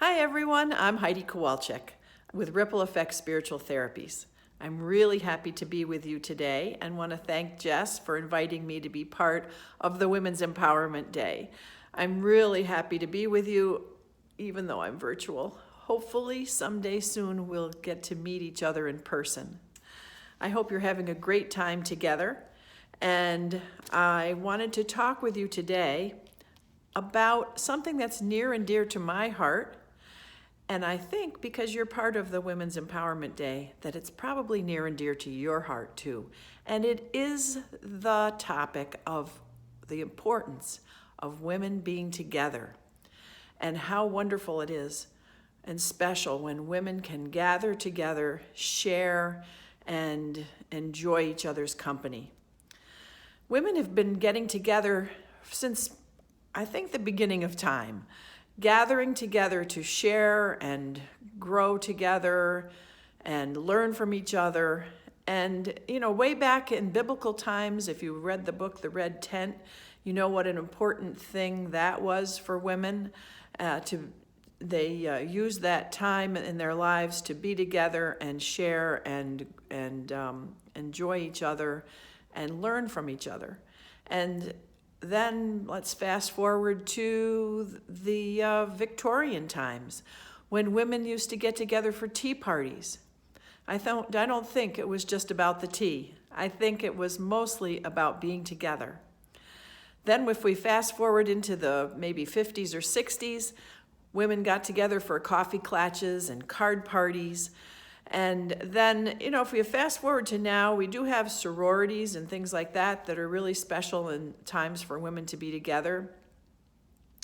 Hi everyone, I'm Heidi Kowalczyk with Ripple Effect Spiritual Therapies. I'm really happy to be with you today and want to thank Jess for inviting me to be part of the Women's Empowerment Day. I'm really happy to be with you even though I'm virtual. Hopefully someday soon we'll get to meet each other in person. I hope you're having a great time together, and I wanted to talk with you today about something that's near and dear to my heart. And I think because you're part of the Women's Empowerment Day, that it's probably near and dear to your heart too. And it is the topic of the importance of women being together and how wonderful it is and special when women can gather together, share, and enjoy each other's company. Women have been getting together since, I think, the beginning of time, gathering together to share and grow together and learn from each other. And, way back in biblical times, if you read the book, The Red Tent, you know what an important thing that was for women. They used that time in their lives to be together and share and enjoy each other and learn from each other. And then let's fast forward to the Victorian times when women used to get together for tea parties. I don't think it was just about the tea. I think it was mostly about being together. Then if we fast forward into the maybe 50s or 60s, women got together for coffee klatches and card parties. And then, if we fast forward to now, we do have sororities and things like that are really special in times for women to be together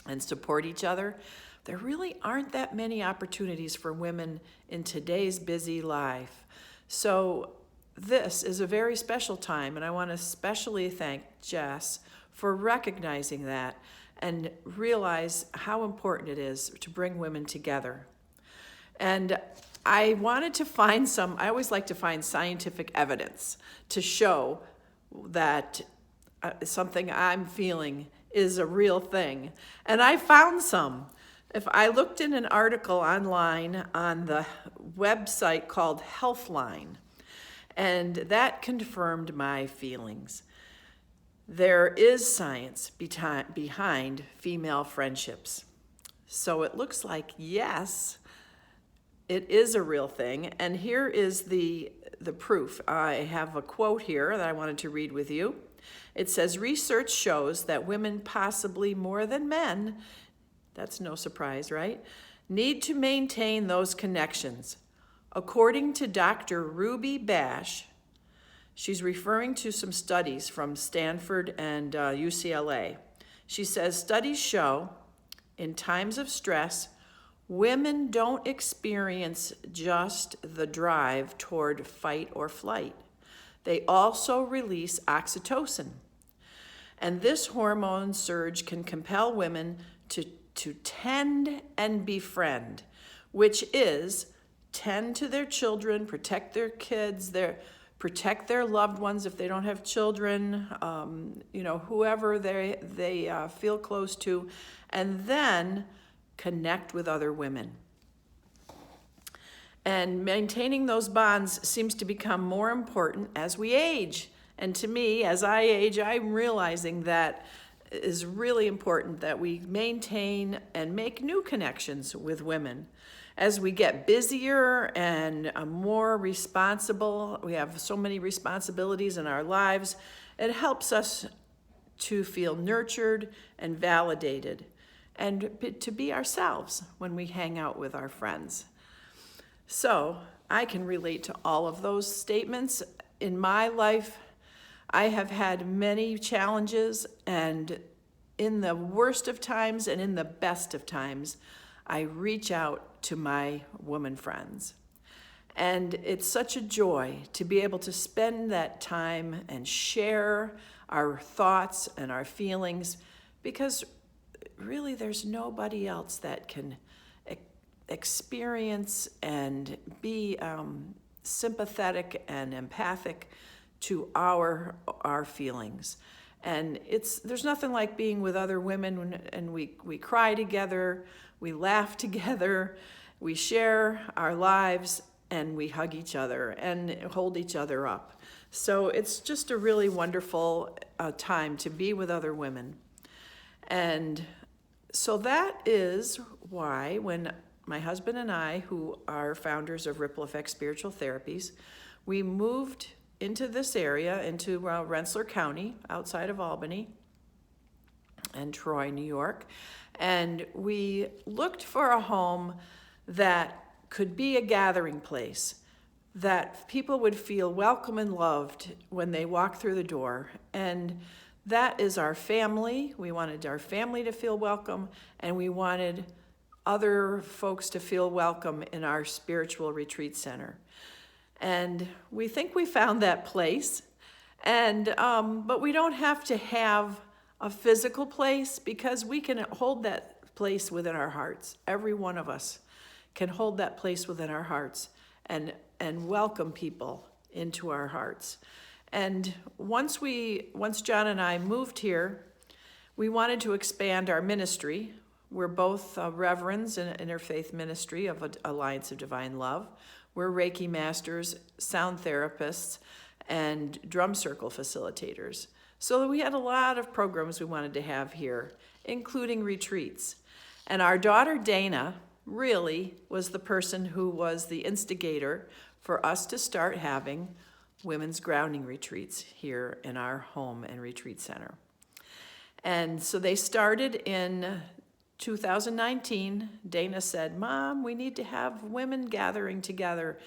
and support each other. There really aren't that many opportunities for women in today's busy life. So this is a very special time, and I want to especially thank Jess for recognizing that and realize how important it is to bring women together. And I wanted to find I always like to find scientific evidence to show that something I'm feeling is a real thing. And I found some. If I looked in an article online on the website called Healthline, and that confirmed my feelings. There is science behind female friendships. So it looks like, yes, it is a real thing, and here is the proof. I have a quote here that I wanted to read with you. It says, research shows that women, possibly more than men, that's no surprise, right, need to maintain those connections. According to Dr. Ruby Bash, she's referring to some studies from Stanford and UCLA. She says, studies show in times of stress, women don't experience just the drive toward fight or flight. They also release oxytocin. And this hormone surge can compel women to tend and befriend, which is tend to their children, protect their kids, protect their loved ones if they don't have children, whoever they feel close to, and then connect with other women. And maintaining those bonds seems to become more important as we age. And to me, as I age, I'm realizing that it is really important that we maintain and make new connections with women. As we get busier and more responsible, we have so many responsibilities in our lives, it helps us to feel nurtured and validated, and to be ourselves when we hang out with our friends. So I can relate to all of those statements. In my life, I have had many challenges, and in the worst of times and in the best of times, I reach out to my woman friends. And it's such a joy to be able to spend that time and share our thoughts and our feelings, because really there's nobody else that can experience and be sympathetic and empathic to our feelings. And there's nothing like being with other women, and we cry together, we laugh together, we share our lives, and we hug each other and hold each other up. So it's just a really wonderful time to be with other women. And so that is why when my husband and I, who are founders of Ripple Effect Spiritual Therapies, we moved into this area, into Rensselaer County, outside of Albany and Troy, New York. And we looked for a home that could be a gathering place, that people would feel welcome and loved when they walk through the door. And that is our family. We wanted our family to feel welcome, and we wanted other folks to feel welcome in our spiritual retreat center. And we think we found that place. And but we don't have to have a physical place, because we can hold that place within our hearts. Every one of us can hold that place within our hearts and welcome people into our hearts. And once John and I moved here, we wanted to expand our ministry. We're both reverends in interfaith ministry of Alliance of Divine Love. We're Reiki masters, sound therapists, and drum circle facilitators. So we had a lot of programs we wanted to have here, including retreats. And our daughter Dana really was the person who was the instigator for us to start having women's grounding retreats here in our home and retreat center. And so they started in 2019. Dana said, "Mom, we need to have women gathering together."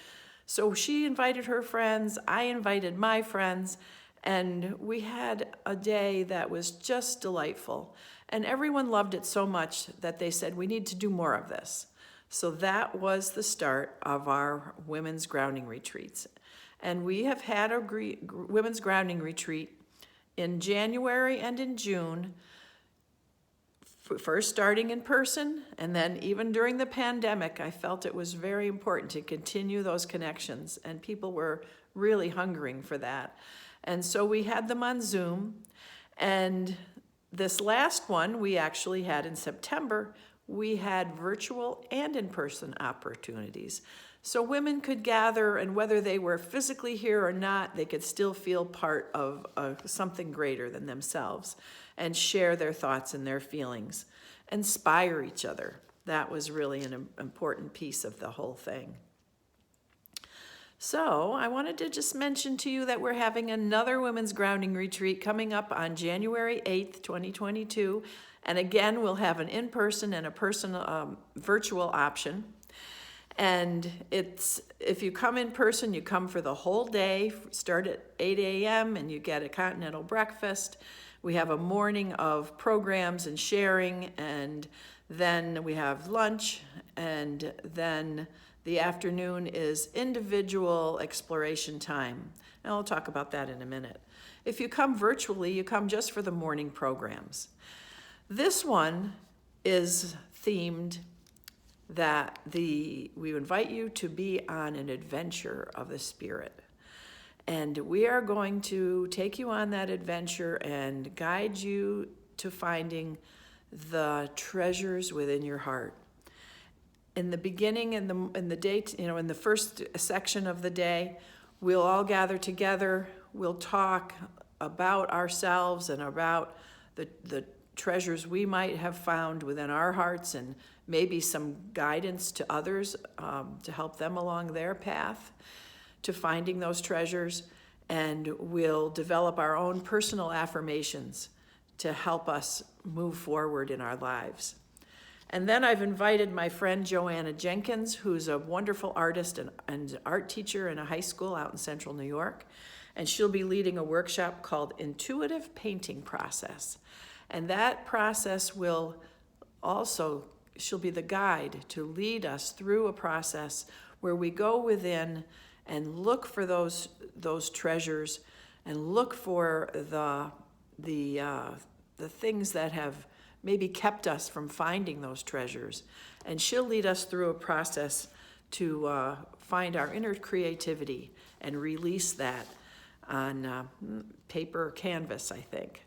So she invited her friends, I invited my friends, and we had a day that was just delightful. And everyone loved it so much that they said, "We need to do more of this." So that was the start of our women's grounding retreats. And we have had a women's grounding retreat in January and in June, first starting in person, and then even during the pandemic, I felt it was very important to continue those connections, and people were really hungering for that. And so we had them on Zoom, and this last one we actually had in September. We had virtual and in-person opportunities. So women could gather, and whether they were physically here or not, they could still feel part of something greater than themselves and share their thoughts and their feelings, inspire each other. That was really an important piece of the whole thing. So I wanted to just mention to you that we're having another women's grounding retreat coming up on January 8th, 2022. And again, we'll have an in-person and a virtual option. And if you come in person, you come for the whole day, start at 8 a.m. and you get a continental breakfast. We have a morning of programs and sharing, and then we have lunch, and then the afternoon is individual exploration time. And I'll talk about that in a minute. If you come virtually, you come just for the morning programs. This one is themed that we invite you to be on an adventure of the spirit. And we are going to take you on that adventure and guide you to finding the treasures within your heart. In the beginning, in the day, in the first section of the day, we'll all gather together. We'll talk about ourselves and about the treasures we might have found within our hearts, and maybe some guidance to others to help them along their path to finding those treasures. And we'll develop our own personal affirmations to help us move forward in our lives. And then I've invited my friend Joanna Jenkins, who's a wonderful artist and art teacher in a high school out in central New York. And she'll be leading a workshop called Intuitive Painting Process. And that process she'll be the guide to lead us through a process where we go within and look for those treasures and look for the things that have maybe kept us from finding those treasures. And she'll lead us through a process to find our inner creativity and release that on paper or canvas, I think.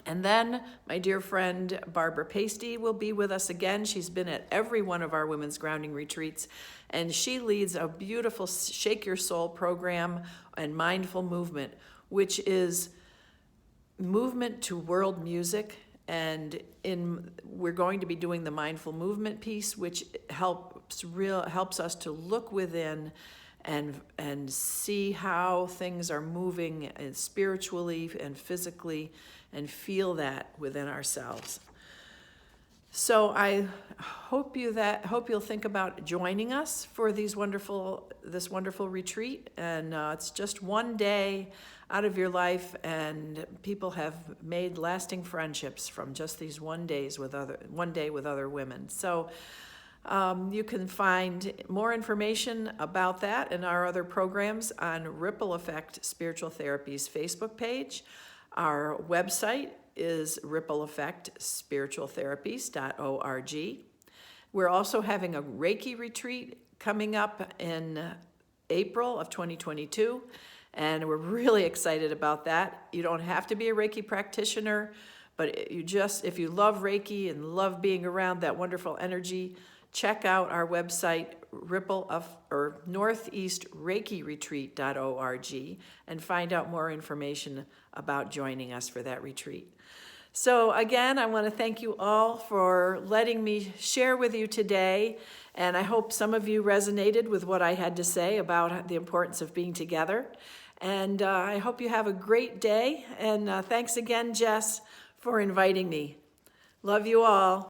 And then my dear friend Barbara Pasty will be with us again. She's been at every one of our women's grounding retreats, and she leads a beautiful Shake Your Soul program and mindful movement, which is movement to world music. And we're going to be doing the mindful movement piece, which helps us to look within and see how things are moving spiritually and physically, and feel that within ourselves. So I hope you'll think about joining us for this wonderful retreat. And it's just one day out of your life, and people have made lasting friendships from just these one day with other women. So you can find more information about that and our other programs on Ripple Effect Spiritual Therapy's Facebook page. Our website is rippleeffectspiritualtherapies.org. We're also having a Reiki retreat coming up in April of 2022, and we're really excited about that. You don't have to be a Reiki practitioner, but if you love Reiki and love being around that wonderful energy, check out our website, northeastreikiretreat.org, and find out more information about joining us for that retreat. So again, I want to thank you all for letting me share with you today, and I hope some of you resonated with what I had to say about the importance of being together. And I hope you have a great day, and thanks again, Jess, for inviting me. Love you all.